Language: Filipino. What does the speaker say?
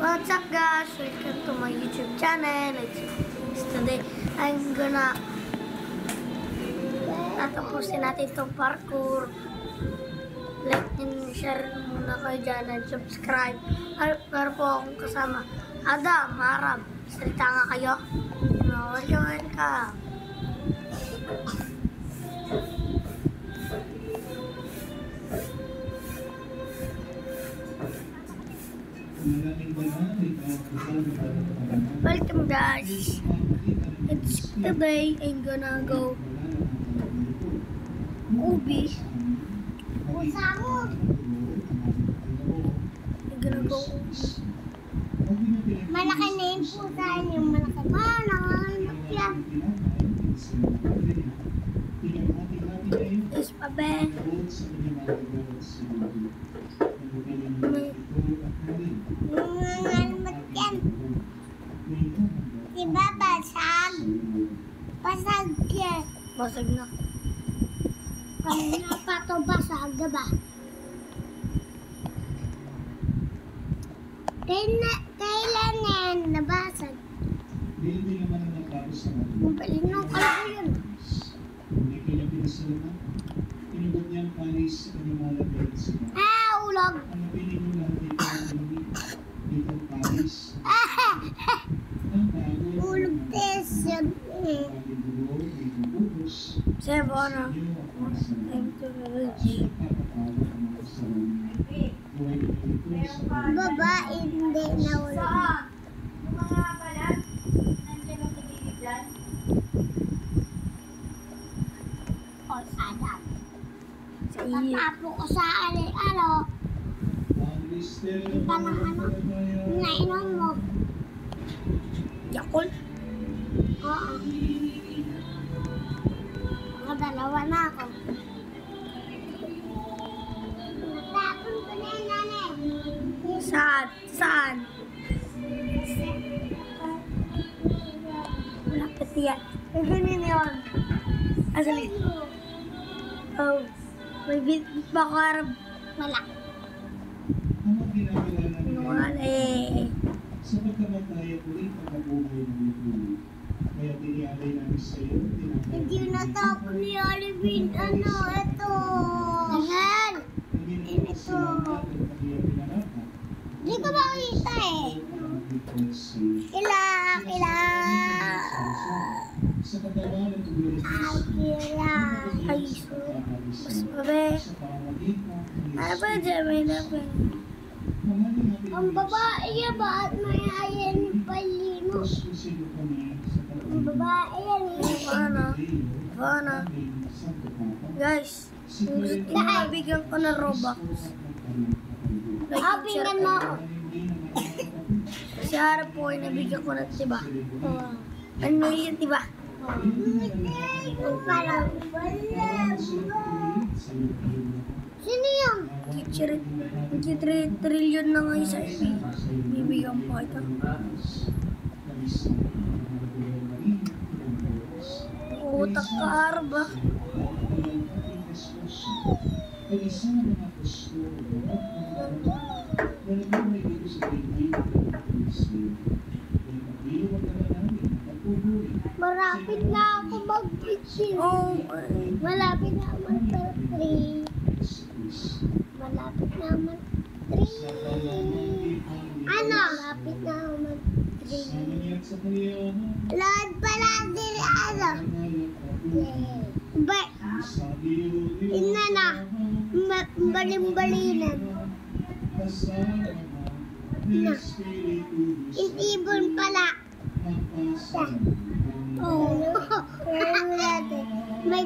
What's up guys? Welcome to my YouTube channel. Today I'm gonna tatapusin natin itong parkour. Like and share muna kayo dyan and subscribe. Pero po akong kasama Adam, Arab. Salita nga kayo. Welcome. Welcome guys. It's today I'm gonna go Ubi. I'm gonna go malaki na yung pusa yung malaki. Yan. Is pa ba? Yan. Diba basag? Basag yan. Basag na. Kanina pa ito basag, diba? Kailan yan nabasag? Mabalin nung kalbo yun. Ulog! Ulog test yun eh. Sebona. Time to village. Babae hindi na ulog. O, Adam. Tatapo ko sa ano. Di ba ng ano? Nainom mo. Yakult. Oo. Nakadalawa na ako. Natapon ko na yun, nanay. Saan? Saan? Malapit yan. Ganyan yun. Asali. Oh. May bit ba ko Arab? Wala. Wala Sa pagkamataya ko rin pagkabuhay ng lutuloy. Kaya tinialay namin sa iyo, Hindi natapon ni Olivine. Ano, ito. Tahan. Ito. Hindi ko makita eh. Kila. Sa kagawa ng tuloy Kila. Ay, so. Mas mabe. Ano ba dyan? May napan. Ang babae yan, bakit may ayan palino? Ang babae yan eh. Fana. Guys, nabigyan ko na Robux. Pingan mo ako. Si Harap po ay nabigyan ko na tiba. Ano yun tiba? Parang sino yun? 3 trillion na ngayon sa FB. Bibigyan po ito. Utak ka Harap ba? Malapit na ako mag-pitching. Oh, Malapit na mag-3. Malapit na mag-3. Ano? Malapit na mag-3. Load pala din ano? Ba? Ina na. Balim-balinan. Na. Itibon pala. Oh. May